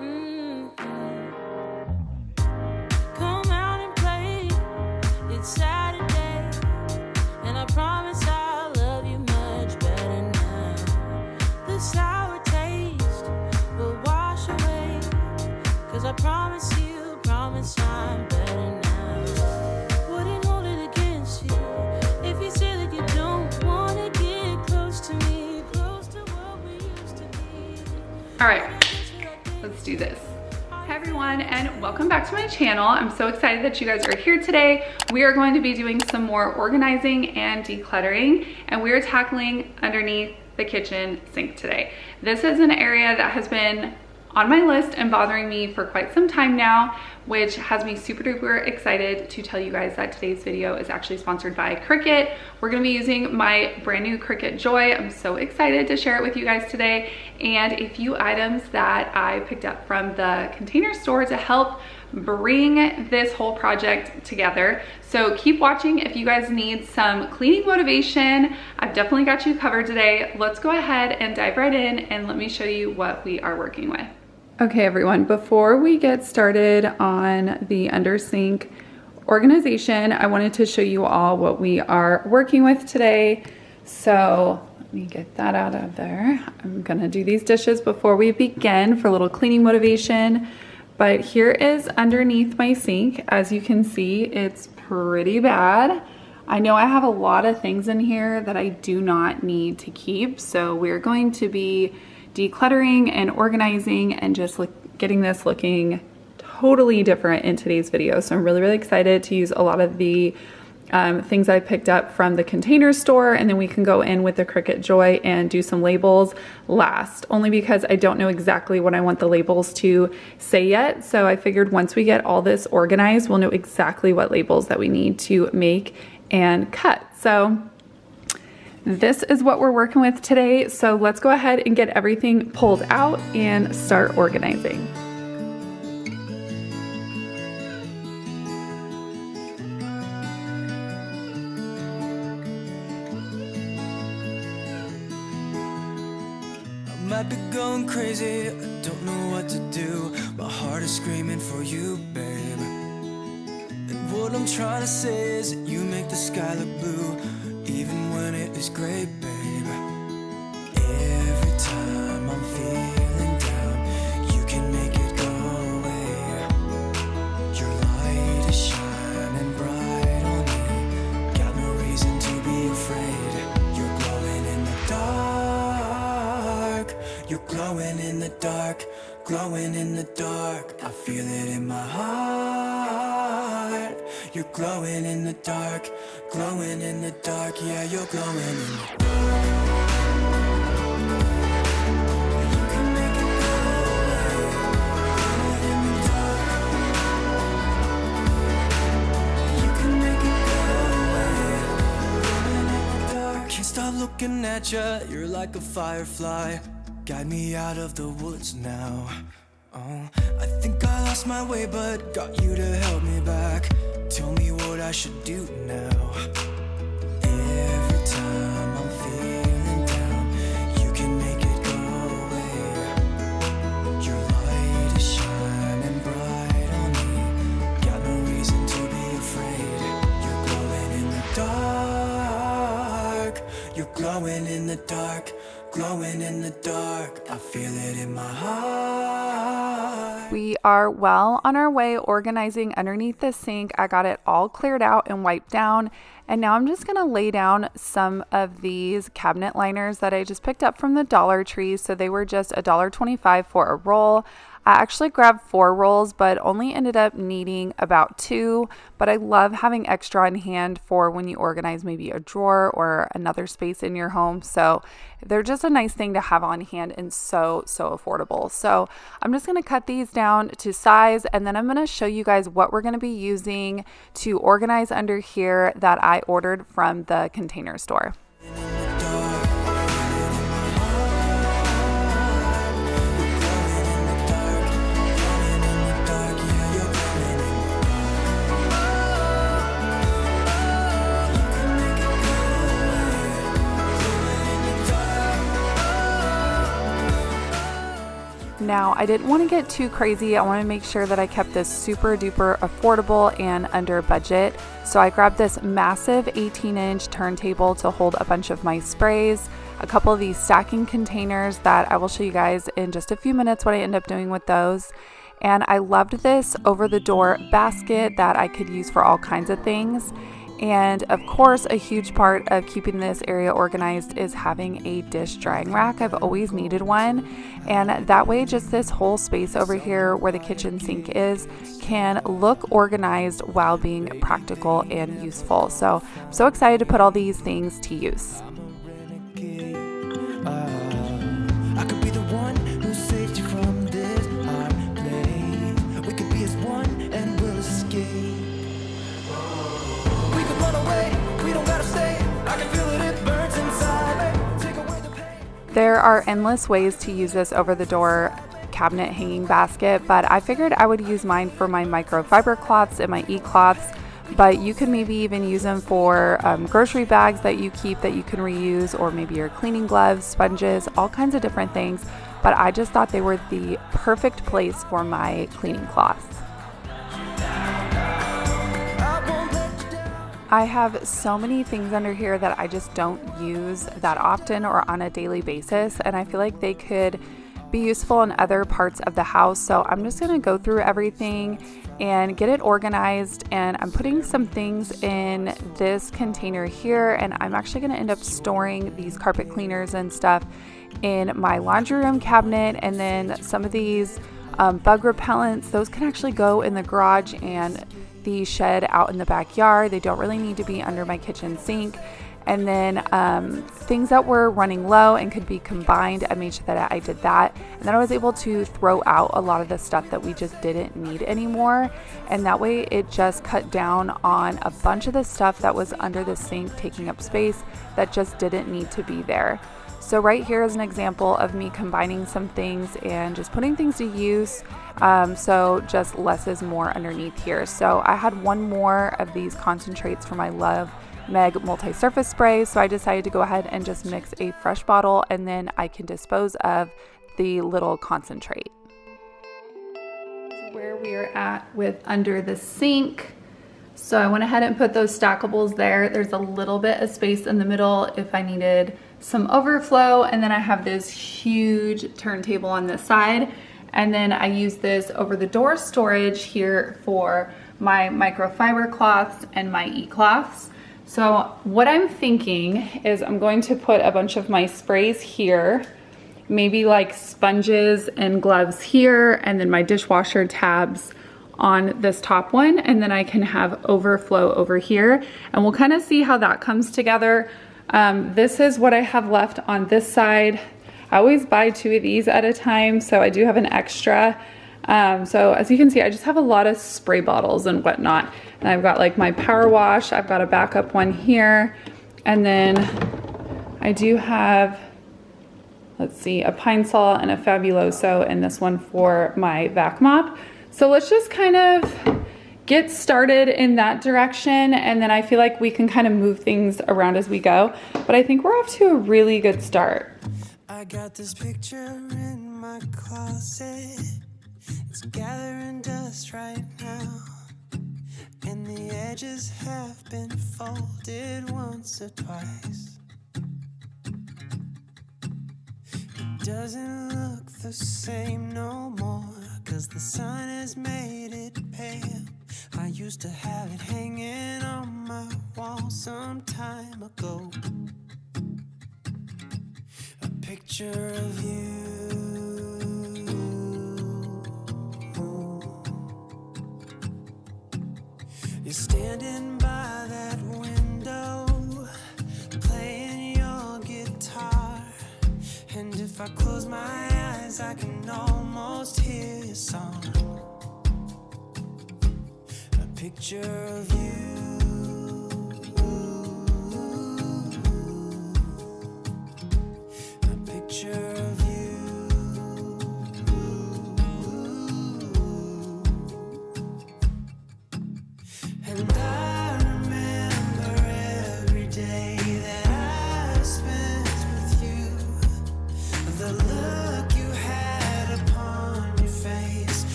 Mm-hmm. Come out and play. It's Saturday, and I promise I'll love you much better now. The sour taste will wash away, 'cause I promise I'm better now. Wouldn't hold it against you if you say that you don't wanna get close to me, close to what we used to be. All right, let's do this. Hi everyone, and welcome back to my channel. I'm so excited that you guys are here today. We are going to be doing some more organizing and decluttering, and we are tackling underneath the kitchen sink today. This is an area that has been on my list and bothering me for quite some time now, which has me super duper excited to tell you guys that today's video is actually sponsored by Cricut. We're gonna be using my brand new Cricut Joy. I'm so excited to share it with you guys today, and a few items that I picked up from the Container Store to help bring this whole project together. So keep watching if you guys need some cleaning motivation. I've definitely got you covered today. Let's go ahead and dive right in and let me show you what we are working with. Okay everyone, before we get started on the under sink organization, I wanted to show you all what we are working with today. So let me get that out of there. I'm gonna do these dishes before we begin for a little cleaning motivation. But here is underneath my sink. As you can see, it's pretty bad. I know I have a lot of things in here that I do not need to keep. So we're going to be decluttering and organizing and just getting this looking totally different in today's video. So I'm really excited to use a lot of the things I picked up from the Container Store, and then we can go in with the Cricut Joy and do some labels last, only because I don't know exactly what I want the labels to say yet. So I figured once we get all this organized, we'll know exactly what labels that we need to make and cut. So this is what we're working with today. So let's go ahead and get everything pulled out and start organizing. I might be going crazy, I don't know what to do. My heart is screaming for you, babe. And what I'm trying to say is that you make the sky look blue, even when it is gray, babe. Every time I'm feeling down, you can make it go away. Your light is shining bright on me, got no reason to be afraid. You're glowing in the dark, you're glowing in the dark, glowing in the dark. I feel it in my heart. You're glowing in the dark, glowing in the dark. Yeah, you're glowing in the dark. You can make it go away. Glowing in the dark. You can make it go away. Glowing in the dark. Can't stop looking at you, you're like a firefly. Guide me out of the woods now. Oh, I think I lost my way, but got you to help me back. Tell me what I should do now. Every time I'm feeling down, you can make it go away. Your light is shining bright on me, got no reason to be afraid. You're glowing in the dark, you're glowing in the dark, glowing in the dark. I feel it in my heart. We are well on our way organizing underneath the sink. I got it all cleared out and wiped down, and now I'm just gonna lay down some of these cabinet liners that I just picked up from the Dollar Tree. So they were just $1.25 for a roll. I actually grabbed 4 rolls, but only ended up needing about 2. But I love having extra on hand for when you organize maybe a drawer or another space in your home. So they're just a nice thing to have on hand and so affordable. So I'm just gonna cut these down to size, and then I'm gonna show you guys what we're gonna be using to organize under here that I ordered from the Container Store. Now, I didn't want to get too crazy. I want to make sure that I kept this super duper affordable and under budget. So I grabbed this massive 18-inch turntable to hold a bunch of my sprays, a couple of these stacking containers that I will show you guys in just a few minutes what I end up doing with those. And I loved this over-the-door basket that I could use for all kinds of things. And of course, a huge part of keeping this area organized is having a dish drying rack. I've always needed one, and that way just this whole space over here where the kitchen sink is can look organized while being practical and useful. So I'm so excited to put all these things to use. I could be the one who saved you from this hard place. We could be as one and we'll escape. We could run away, we don't gotta stay. I can feel it, it burns inside. Take away the pain. There are endless ways to use this over-the-door cabinet hanging basket, but I figured I would use mine for my microfiber cloths and my e-cloths. But you can maybe even use them for grocery bags that you keep that you can reuse, or maybe your cleaning gloves, sponges, all kinds of different things. But I just thought they were the perfect place for my cleaning cloths. I have so many things under here that I just don't use that often or on a daily basis, and I feel like they could be useful in other parts of the house. So I'm just going to go through everything and get it organized, and I'm putting some things in this container here, and I'm actually going to end up storing these carpet cleaners and stuff in my laundry room cabinet. And then some of these bug repellents, those can actually go in the garage and the shed out in the backyard. They don't really need to be under my kitchen sink. And then things that were running low and could be combined, I made sure that I did that. And then I was able to throw out a lot of the stuff that we just didn't need anymore. And that way it just cut down on a bunch of the stuff that was under the sink taking up space that just didn't need to be there. So right here is an example of me combining some things and just putting things to use. So just less is more underneath here. So I had one more of these concentrates for my Love Meg multi-surface spray, so I decided to go ahead and just mix a fresh bottle, and then I can dispose of the little concentrate. Where we are at with under the sink. So I went ahead and put those stackables there. There's a little bit of space in the middle if I needed some overflow, and then I have this huge turntable on this side, and then I use this over the door storage here for my microfiber cloths and my e-cloths. So what I'm thinking is I'm going to put a bunch of my sprays here, maybe like sponges and gloves here, and then my dishwasher tabs on this top one, and then I can have overflow over here, and we'll kind of see how that comes together. This is what I have left on this side. I always buy 2 of these at a time, so I do have an extra. So as you can see, I just have a lot of spray bottles and whatnot. And I've got like my power wash, I've got a backup one here. And then I do have, let's see, a Pine Sol and a Fabuloso, and this one for my vac mop. So let's just kind of get started in that direction. And then I feel like we can kind of move things around as we go. But I think we're off to a really good start. I got this picture in my closet. It's gathering dust right now, and the edges have been folded once or twice. It doesn't look the same no more, 'cause the sun has made it pale. I used to have it hanging on my wall some time ago. A picture of you. You're standing by that window, playing your guitar. And if I close my eyes, I can almost hear your song. A picture of you. A picture of you. And I remember every day that I spent with you, the look you had upon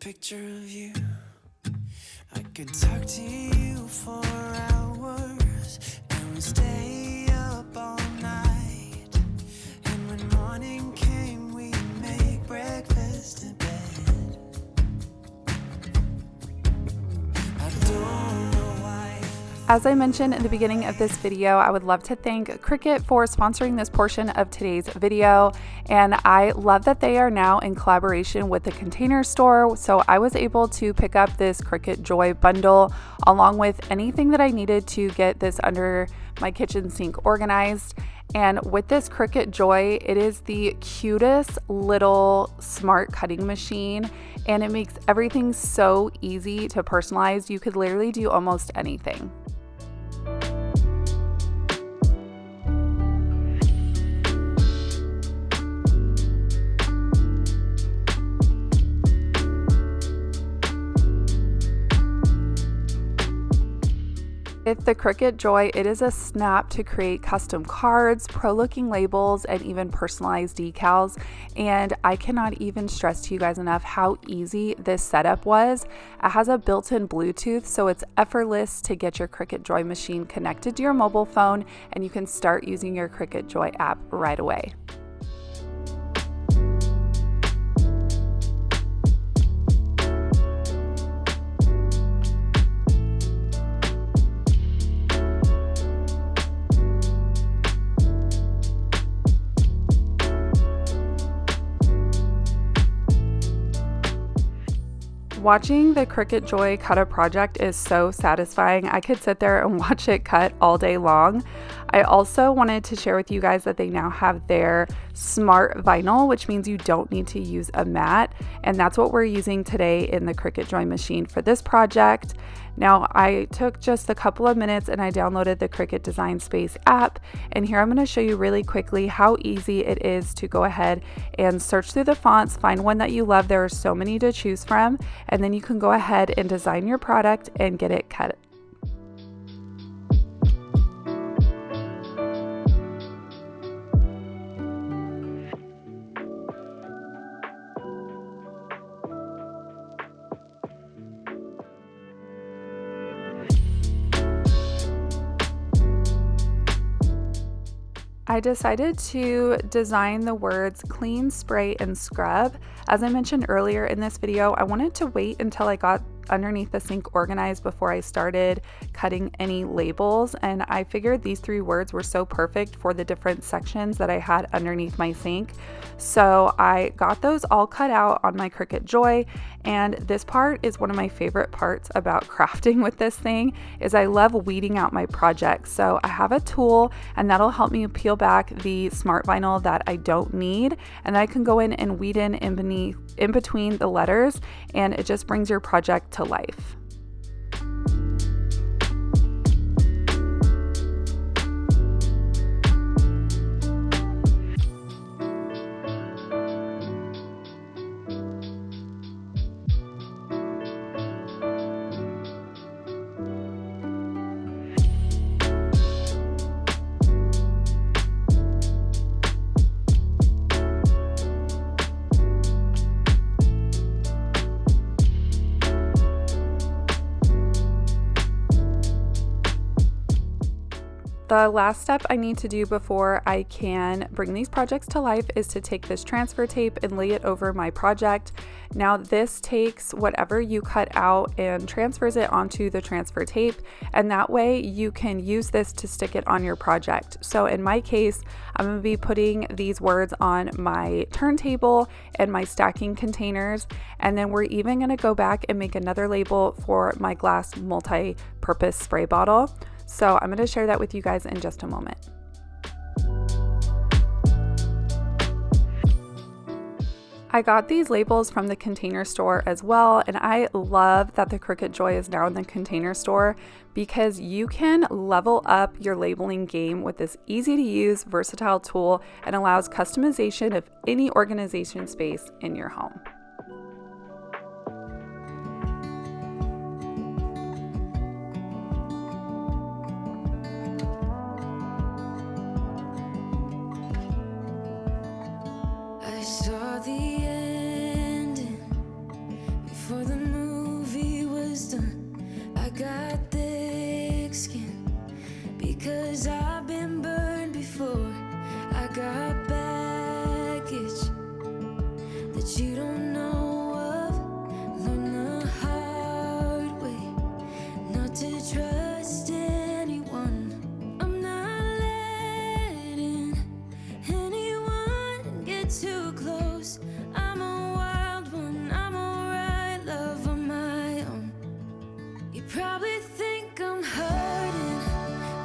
picture of you. I could talk to you for hours, and we'd stay up all night. And when morning came, we'd make breakfast in bed. I don't know why. As I mentioned in the beginning of this video, I would love to thank Cricut for sponsoring this portion of today's video. And I love that they are now in collaboration with the Container Store. So I was able to pick up this Cricut Joy bundle along with anything that I needed to get this under my kitchen sink organized. And with this Cricut Joy, it is the cutest little smart cutting machine, and it makes everything so easy to personalize. You could literally do almost anything. With the Cricut Joy, it is a snap to create custom cards, pro-looking labels, and even personalized decals. And I cannot even stress to you guys enough how easy this setup was. It has a built-in Bluetooth, so it's effortless to get your Cricut Joy machine connected to your mobile phone, and you can start using your Cricut Joy app right away. Watching the Cricut Joy cut a project is so satisfying. I could sit there and watch it cut all day long. I also wanted to share with you guys that they now have their smart vinyl, which means you don't need to use a mat. And that's what we're using today in the Cricut Joy machine for this project. Now, I took just a couple of minutes and I downloaded the Cricut Design Space app. And here I'm going to show you really quickly how easy it is to go ahead and search through the fonts, find one that you love. There are so many to choose from. And then you can go ahead and design your product and get it cut. I decided to design the words clean, spray, and scrub. As I mentioned earlier in this video, I wanted to wait until I got underneath the sink organized before I started cutting any labels, and I figured these three words were so perfect for the different sections that I had underneath my sink. So I got those all cut out on my Cricut Joy, and this part is one of my favorite parts about crafting with this thing is I love weeding out my projects. So I have a tool and that'll help me peel back the smart vinyl that I don't need, and I can go in and weed in between the letters, and it just brings your project to life. The last step I need to do before I can bring these projects to life is to take this transfer tape and lay it over my project. Now this takes whatever you cut out and transfers it onto the transfer tape, and that way you can use this to stick it on your project. So in my case, I'm going to be putting these words on my turntable and my stacking containers, and then we're even going to go back and make another label for my glass multi-purpose spray bottle. So I'm going to share that with you guys in just a moment. I got these labels from the Container Store as well, and I love that the Cricut Joy is now in the Container Store because you can level up your labeling game with this easy to use, versatile tool and allows customization of any organization space in your home. I saw the ending before that you don't know of. Learn the hard way not to trust anyone. I'm not letting anyone get too close. I'm a wild one, I'm alright, love on my own. You probably think I'm hurting,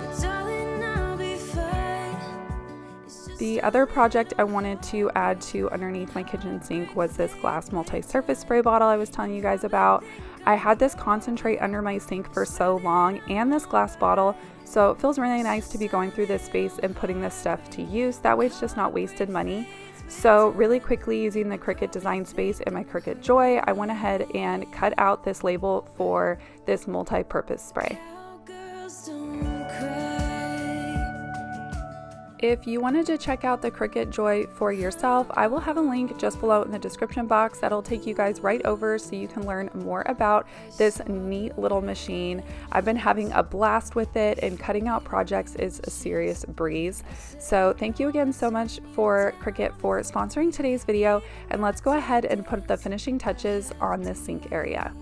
but darling, I'll be fine. The other project I wanted to add to underneath my kitchen sink was this glass multi-surface spray bottle I was telling you guys about. I had this concentrate under my sink for so long and this glass bottle, so it feels really nice to be going through this space and putting this stuff to use. That way it's just not wasted money. So really quickly, using the Cricut design space in my Cricut Joy, I went ahead and cut out this label for this multi-purpose spray. If you wanted to check out the Cricut Joy for yourself, I will have a link just below in the description box that'll take you guys right over so you can learn more about this neat little machine. I've been having a blast with it, and cutting out projects is a serious breeze. So thank you again so much for Cricut for sponsoring today's video, and let's go ahead and put the finishing touches on this sink area.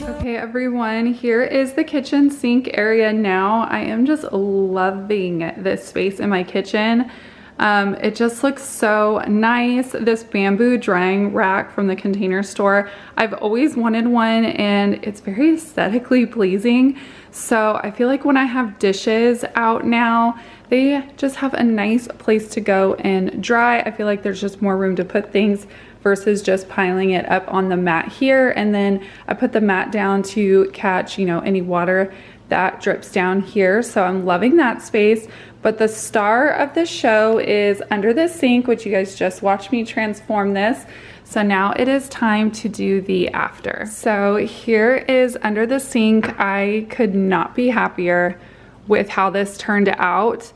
Okay everyone, here is the kitchen sink area now. I am just loving this space in my kitchen. It just looks so nice. This bamboo drying rack from the Container Store, I've always wanted one, and it's very aesthetically pleasing. So I feel like when I have dishes out now, they just have a nice place to go and dry. I feel like there's just more room to put things versus just piling it up on the mat here. And then I put the mat down to catch, you know, any water that drips down here. So I'm loving that space. But the star of the show is under the sink, which you guys just watched me transform this. So now it is time to do the after. So here is under the sink. I could not be happier with how this turned out.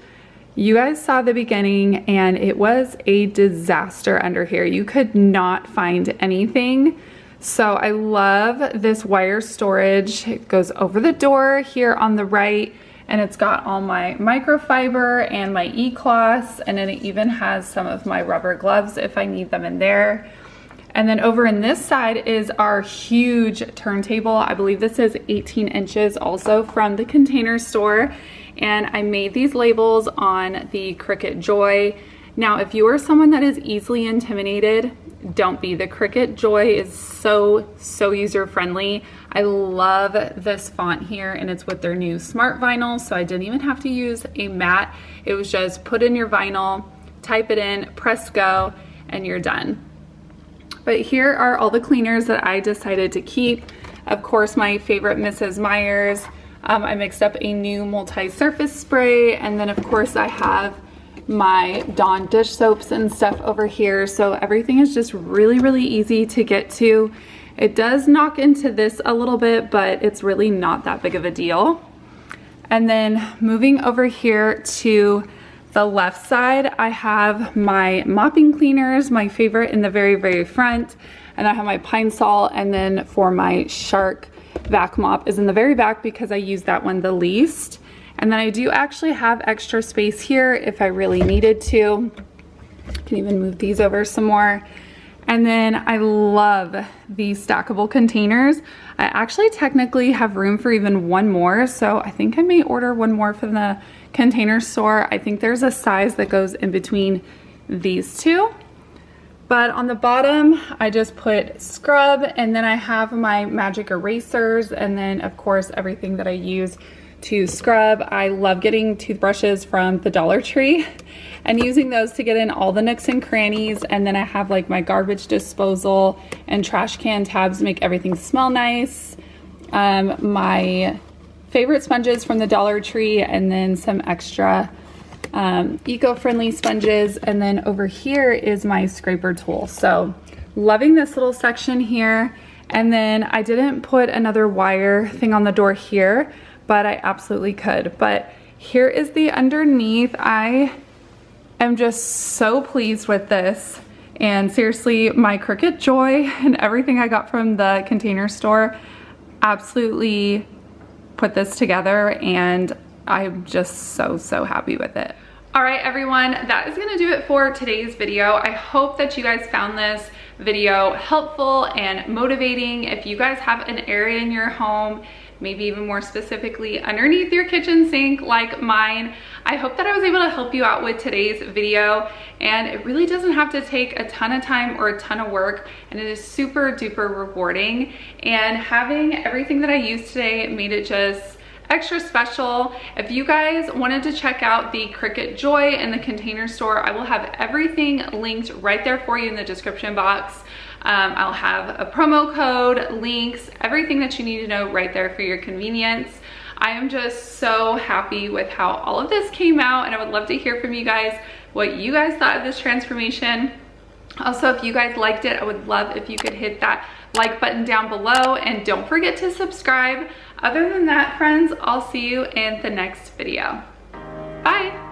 You guys saw the beginning and it was a disaster under here. You could not find anything. So I love this wire storage. It goes over the door here on the right, and it's got all my microfiber and my e-cloths, and then it even has some of my rubber gloves if I need them in there. And then over in this side is our huge turntable. I believe this is 18 inches also from the Container Store. And I made these labels on the Cricut Joy. Now, if you are someone that is easily intimidated, don't be. The Cricut Joy is so user-friendly. I love this font here, and it's with their new smart vinyl, so I didn't even have to use a mat. It was just put in your vinyl, type it in, press go, and you're done. But here are all the cleaners that I decided to keep. Of course, my favorite Mrs. Meyer's. I mixed up a new multi-surface spray, and then of course I have my Dawn dish soaps and stuff over here. So everything is just really easy to get to. It does knock into this a little bit, but it's really not that big of a deal. And then moving over here to the left side, I have my mopping cleaners, my favorite in the very front, and I have my Pine Sol, and then for my Shark vac mop is in the very back because I use that one the least. And then I do actually have extra space here if I really needed to. I can even move these over some more. And then I love these stackable containers. I actually technically have room for even one more, so I think I may order one more from the Container Store. I think there's a size that goes in between these two. But on the bottom, I just put scrub, and then I have my magic erasers, and then of course everything that I use to scrub. I love getting toothbrushes from the Dollar Tree and using those to get in all the nooks and crannies. And then I have like my garbage disposal and trash can tabs to make everything smell nice. My favorite sponges from the Dollar Tree, and then some extra eco-friendly sponges. And then over here is my scraper tool. So loving this little section here. And then I didn't put another wire thing on the door here, but I absolutely could. But here is the underneath. I am just so pleased with this. And seriously, my Cricut Joy and everything I got from the Container Store absolutely put this together, and I'm just so happy with it. All right, everyone, that is gonna do it for today's video. I hope that you guys found this video helpful and motivating. If you guys have an area in your home, maybe even more specifically underneath your kitchen sink like mine, I hope that I was able to help you out with today's video. And it really doesn't have to take a ton of time or a ton of work, and it is super duper rewarding. And having everything that I used today made it just extra special. If you guys wanted to check out the Cricut Joy in the Container Store, I will have everything linked right there for you in the description box. I'll have a promo code, links, everything that you need to know right there for your convenience. I am just so happy with how all of this came out, and I would love to hear from you guys what you guys thought of this transformation. Also, if you guys liked it, I would love if you could hit that like button down below, and don't forget to subscribe. Other than that, friends, I'll see you in the next video. Bye.